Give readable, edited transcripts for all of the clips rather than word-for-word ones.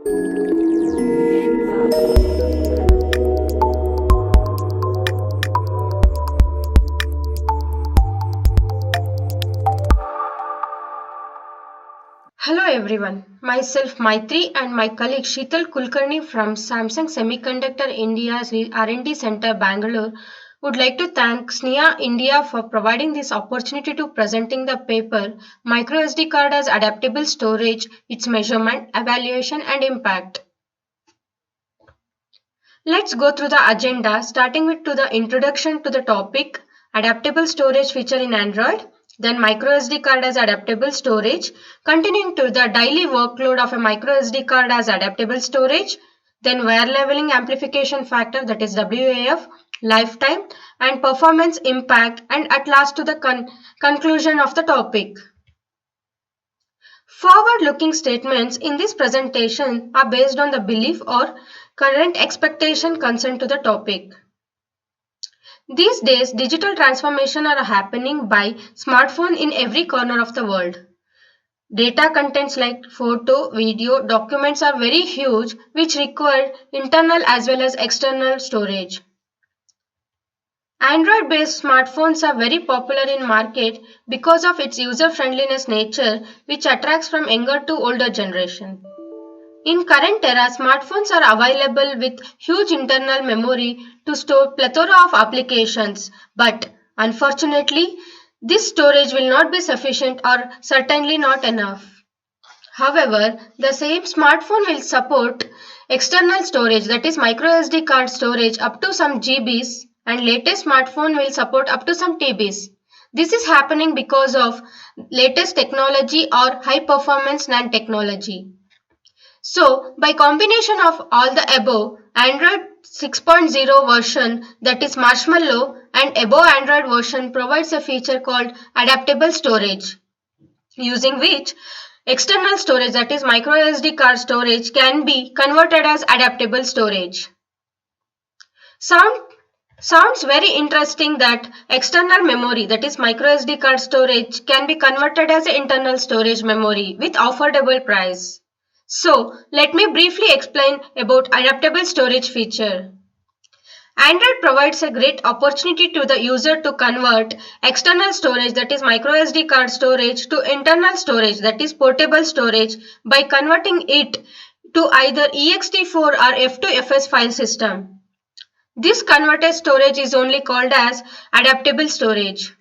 Hello everyone, myself Maitri and my colleague Sheetal Kulkarni from Samsung Semiconductor India's R&D Center Bangalore would like to thank SNIA India for providing this opportunity to presenting the paper MicroSD card as adaptable storage, its measurement, evaluation and impact. Let's go through the agenda starting with to the introduction to the topic adaptable storage feature in Android, then microSD card as adaptable storage, continuing to the daily workload of a microSD card as adaptable storage, then wear leveling amplification factor that is WAF, lifetime and performance impact, and at last to the conclusion of the topic. Forward-looking statements in this presentation are based on the belief or current expectation concerned to the topic. These days, digital transformation are happening by smartphone in every corner of the world. Data contents like photo, video, documents are very huge which require internal as well as external storage. Android-based smartphones are very popular in market because of its user-friendliness nature which attracts from younger to older generation. In current era, smartphones are available with huge internal memory to store plethora of applications, but unfortunately, this storage will not be sufficient or certainly not enough. However, the same smartphone will support external storage that is microSD card storage up to some GBs and latest smartphone will support up to some TBs. This is happening because of latest technology or high performance NAND technology. So, by combination of all the above, Android 6.0 version that is Marshmallow and above Android version provides a feature called adaptable storage, using which external storage that is microSD card storage can be converted as adaptable storage. Sounds very interesting that external memory that is microSD card storage can be converted as internal storage memory with affordable price. So, let me briefly explain about adaptable storage feature. Android provides a great opportunity to the user to convert external storage that is microSD card storage to internal storage that is portable storage by converting it to either ext4 or F2FS file system. This converted storage is only called as adaptable storage.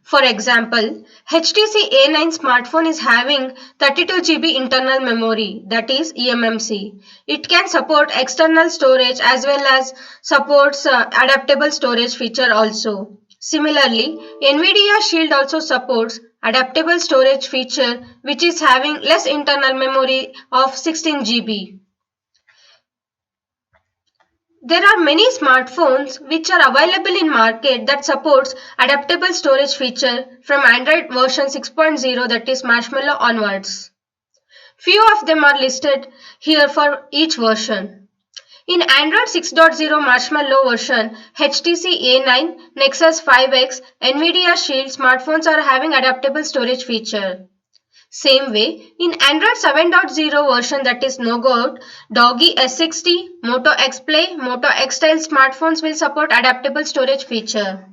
For example, HTC A9 smartphone is having 32 GB internal memory that is eMMC. It can support external storage as well as supports adaptable storage feature also. Similarly, NVIDIA Shield also supports adaptable storage feature which is having less internal memory of 16 GB. There are many smartphones which are available in market that supports adaptable storage feature from Android version 6.0 that is Marshmallow onwards. Few of them are listed here for each version. In Android 6.0 Marshmallow version, HTC A9, Nexus 5X, NVIDIA Shield smartphones are having adaptable storage feature. Same way, in Android 7.0 version that is Nougat, Doggy S60, Moto X Play, Moto X Style smartphones will support adaptable storage feature.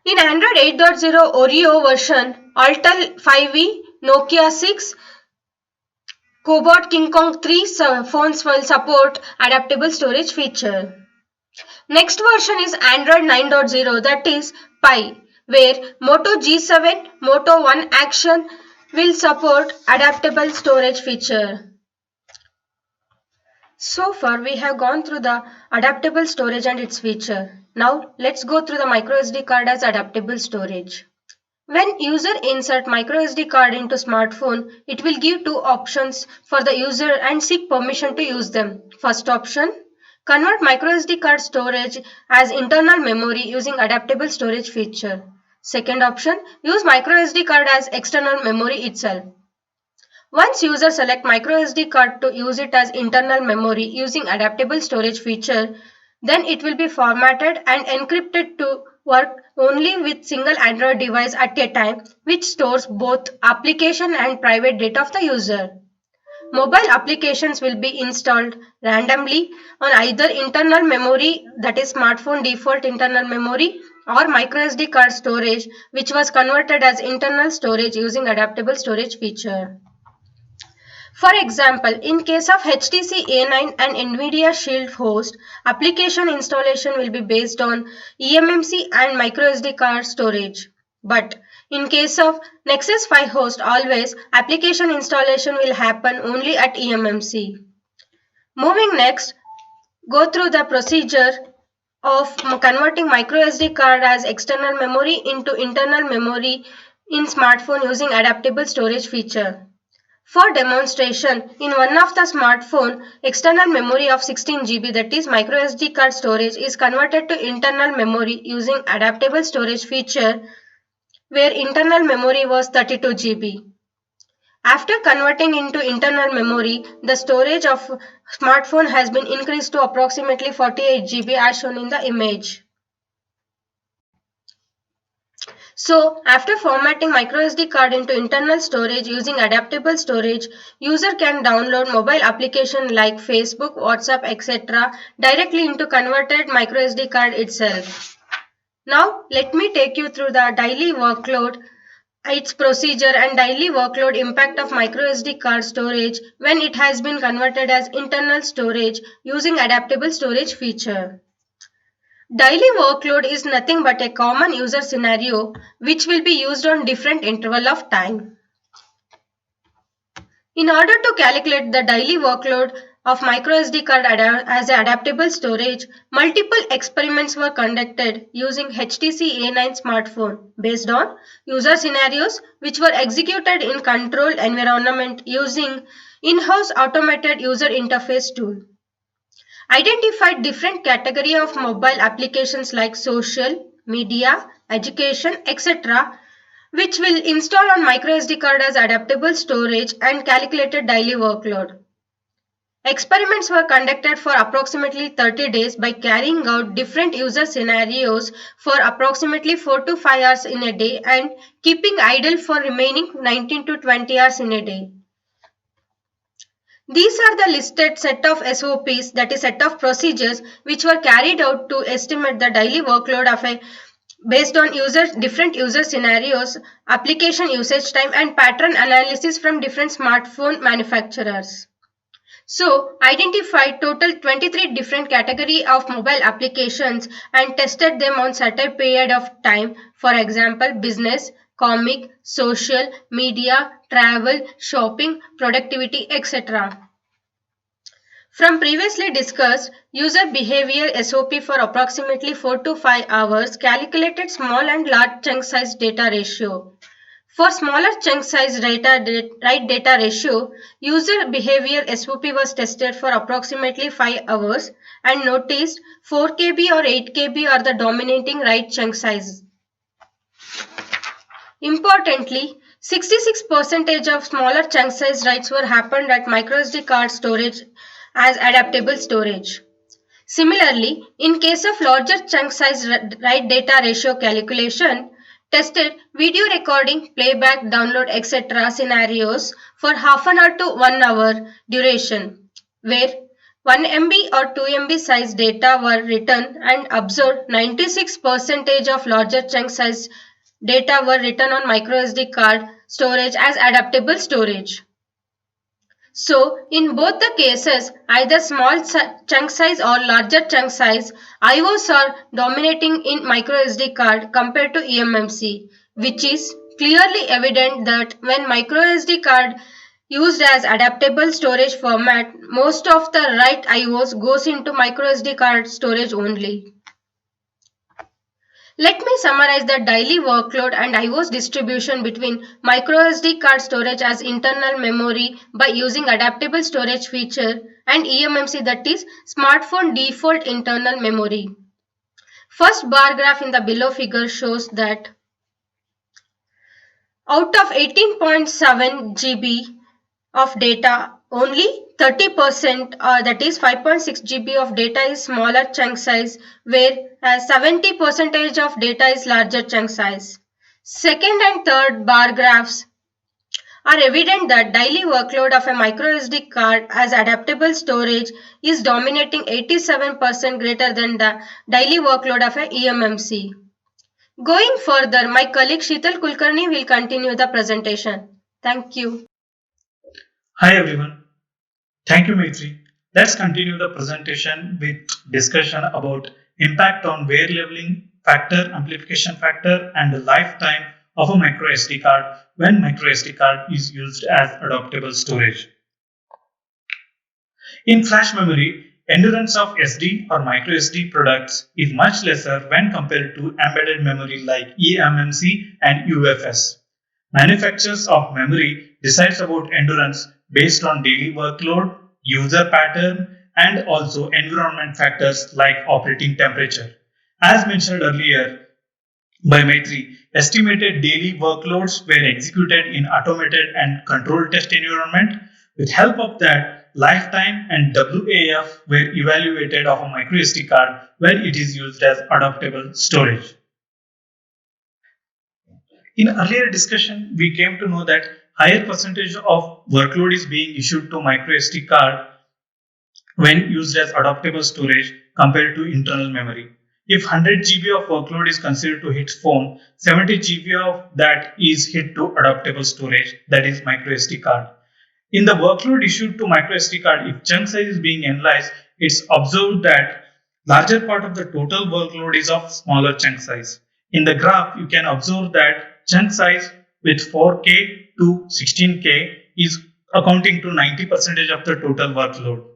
In Android 8.0 Oreo version, Altel 5e, Nokia 6, Cobalt King Kong 3 phones will support adaptable storage feature. Next version is Android 9.0 that is Pie, where Moto G7, Moto One Action will support adaptable storage feature. So far we have gone through the adaptable storage and its feature. Now let's go through the microSD card as adaptable storage. When user insert microSD card into smartphone, it will give two options for the user and seek permission to use them. First option, convert microSD card storage as internal memory using adaptable storage feature. Second option, use microSD card as external memory itself. Once user select microSD card to use it as internal memory using adaptable storage feature, then it will be formatted and encrypted to work only with single Android device at a time, which stores both application and private data of the user. Mobile applications will be installed randomly on either internal memory, that is smartphone default internal memory, or microSD card storage, which was converted as internal storage using adaptable storage feature. For example, in case of HTC A9 and NVIDIA Shield host, application installation will be based on eMMC and microSD card storage. But in case of Nexus 5 host, always application installation will happen only at eMMC. Moving next, go through the procedure of converting microSD card as external memory into internal memory in smartphone using adaptable storage feature. For demonstration, in one of the smartphone, external memory of 16 GB, that is microSD card storage, is converted to internal memory using adaptable storage feature where internal memory was 32 GB. After converting into internal memory, the storage of smartphone has been increased to approximately 48 GB as shown in the image. So, after formatting microSD card into internal storage using adaptable storage, user can download mobile application like Facebook, WhatsApp, etc. directly into converted microSD card itself. Now, let me take you through the daily workload, its procedure and daily workload impact of microSD card storage when it has been converted as internal storage using adaptable storage feature. Daily workload is nothing but a common user scenario which will be used on different interval of time. In order to calculate the daily workload of microSD card as adaptable storage, multiple experiments were conducted using HTC A9 smartphone based on user scenarios which were executed in controlled environment using in-house automated user interface tool. Identified different category of mobile applications like social, media, education, etc. which will install on microSD card as adaptable storage and calculated daily workload. Experiments were conducted for approximately 30 days by carrying out different user scenarios for approximately 4 to 5 hours in a day and keeping idle for remaining 19 to 20 hours in a day. These are the listed set of SOPs, that is set of procedures which were carried out to estimate the daily workload of a based on different user scenarios, application usage time and pattern analysis from different smartphone manufacturers. So, identified total 23 different category of mobile applications and tested them on certain period of time, for example, business, comic, social, media, travel, shopping, productivity, etc. From previously discussed, user behavior SOP for approximately 4 to 5 hours calculated small and large chunk size data ratio. For smaller chunk size write data ratio, user behavior SOP was tested for approximately 5 hours and noticed 4 KB or 8 KB are the dominating write chunk size. Importantly, 66% of smaller chunk size writes were happened at microSD card storage as adaptable storage. Similarly, in case of larger chunk size write data ratio calculation, tested video recording, playback, download, etc. scenarios for half an hour to 1 hour duration, where 1 MB or 2 MB size data were written and observed 96% of larger chunk size data were written on microSD card storage as adaptable storage. So, in both the cases, either small chunk size or larger chunk size, IOs are dominating in microSD card compared to eMMC, which is clearly evident that when microSD card used as adaptable storage format, most of the write IOs goes into microSD card storage only. Let me summarize the daily workload and IO's distribution between microSD card storage as internal memory by using adaptable storage feature and eMMC, that is smartphone default internal memory. First bar graph in the below figure shows that out of 18.7 GB of data, only 30% that is 5.6 GB of data is smaller chunk size, whereas 70% of data is larger chunk size. Second and third bar graphs, are evident that daily workload of a microSD card as adaptable storage is dominating 87% greater than the daily workload of a eMMC. Going further, my colleague Sheetal Kulkarni will continue the presentation. Thank you. Hi everyone. Thank you, Maitri. Let's continue the presentation with discussion about impact on wear leveling factor, amplification factor, and the lifetime of a micro SD card when micro SD card is used as adaptable storage. In flash memory, endurance of SD or micro SD products is much lesser when compared to embedded memory like eMMC and UFS. Manufacturers of memory decides about endurance based on daily workload, user pattern, and also environment factors like operating temperature. As mentioned earlier by Maitri, estimated daily workloads were executed in automated and controlled test environment. With help of that, lifetime and WAF were evaluated of a microSD card when it is used as adaptable storage. In earlier discussion, we came to know that higher percentage of workload is being issued to microSD card when used as adaptable storage compared to internal memory. If 100 GB of workload is considered to hit phone, 70 GB of that is hit to adaptable storage, that is microSD card. In the workload issued to microSD card, if chunk size is being analyzed, it's observed that larger part of the total workload is of smaller chunk size. In the graph, you can observe that chunk size with 4K to 16K is accounting to 90% of the total workload.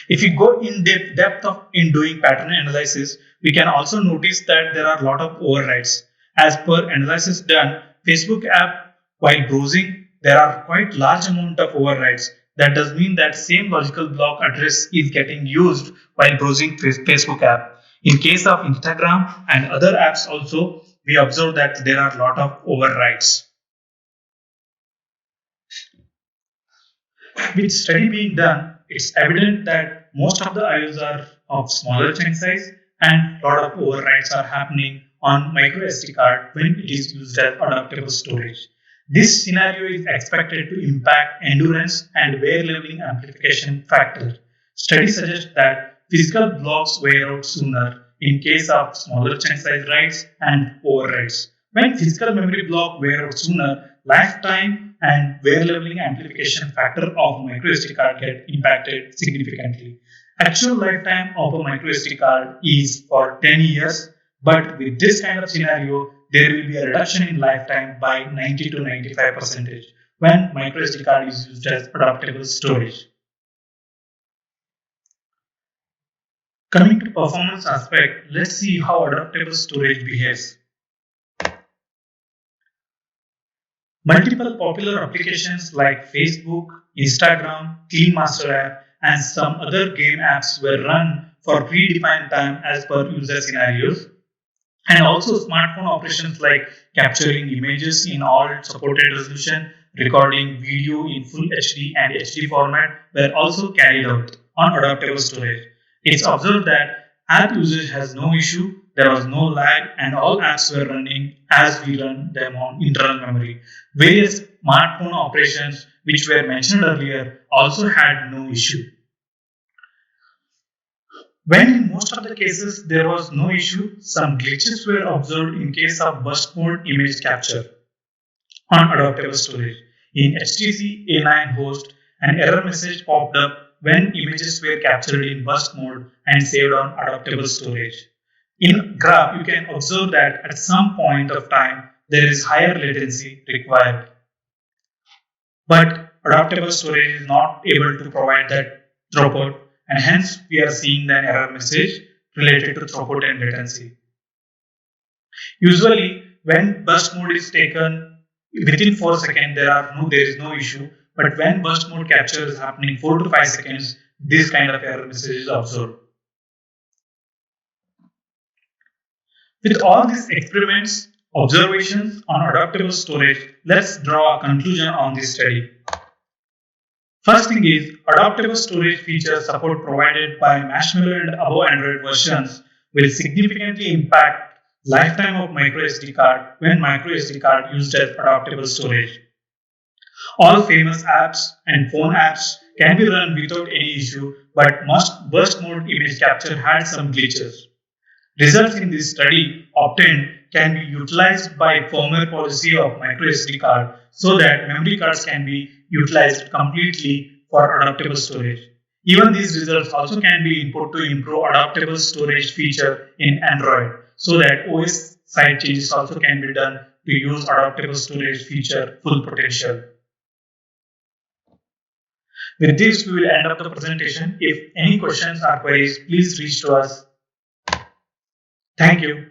If we go in depth of in doing pattern analysis, we can also notice that there are a lot of overrides. As per analysis done, Facebook app while browsing, there are quite large amount of overrides. That does mean that same logical block address is getting used while browsing Facebook app. In case of Instagram and other apps also, we observe that there are a lot of overrides. With study being done, it's evident that most of the IOs are of smaller chunk size and a lot of overrides are happening on micro SD card when it is used as adaptable storage. This scenario is expected to impact endurance and wear leveling amplification factor. Studies suggest that physical blocks wear out sooner in case of smaller chunk size writes and overrides. When physical memory block wear out sooner, lifetime and wear leveling amplification factor of microSD card get impacted significantly. Actual lifetime of a microSD card is for 10 years, but with this kind of scenario, there will be a reduction in lifetime by 90 to 95% when microSD card is used as adaptable storage. Coming to performance aspect, let's see how adaptable storage behaves. Multiple popular applications like Facebook, Instagram, Clean Master app, and some other game apps were run for predefined time as per user scenarios. And also smartphone operations like capturing images in all supported resolution, recording video in full HD and HD format were also carried out on adaptable storage. It's observed that app usage has no issue, there was no lag, and all apps were running as we run them on internal memory. Various smartphone operations which were mentioned earlier also had no issue. When in most of the cases there was no issue, some glitches were observed in case of burst mode image capture on adaptable storage. In HTC A9 host, an error message popped up when images were captured in burst mode and saved on adaptable storage. In graph, you can observe that at some point of time, there is higher latency required. But adaptable storage is not able to provide that throughput, and hence we are seeing an error message related to throughput and latency. Usually, when burst mode is taken within 4 seconds, there is no issue. But when burst mode capture is happening 4 to 5 seconds, this kind of error message is observed. With all these experiments, observations on adaptable storage, let's draw a conclusion on this study. First thing is, adaptable storage features support provided by Marshmallow and above Android versions will significantly impact lifetime of microSD card when microSD card used as adaptable storage. All famous apps and phone apps can be run without any issue, but most burst mode image capture had some glitches. Results in this study obtained can be utilized by firmware policy of microSD card so that memory cards can be utilized completely for adaptable storage. Even these results also can be input to improve adaptable storage feature in Android so that OS side changes also can be done to use adaptable storage feature full potential. With this, we will end up the presentation. If any questions or queries, please reach to us. Thank you.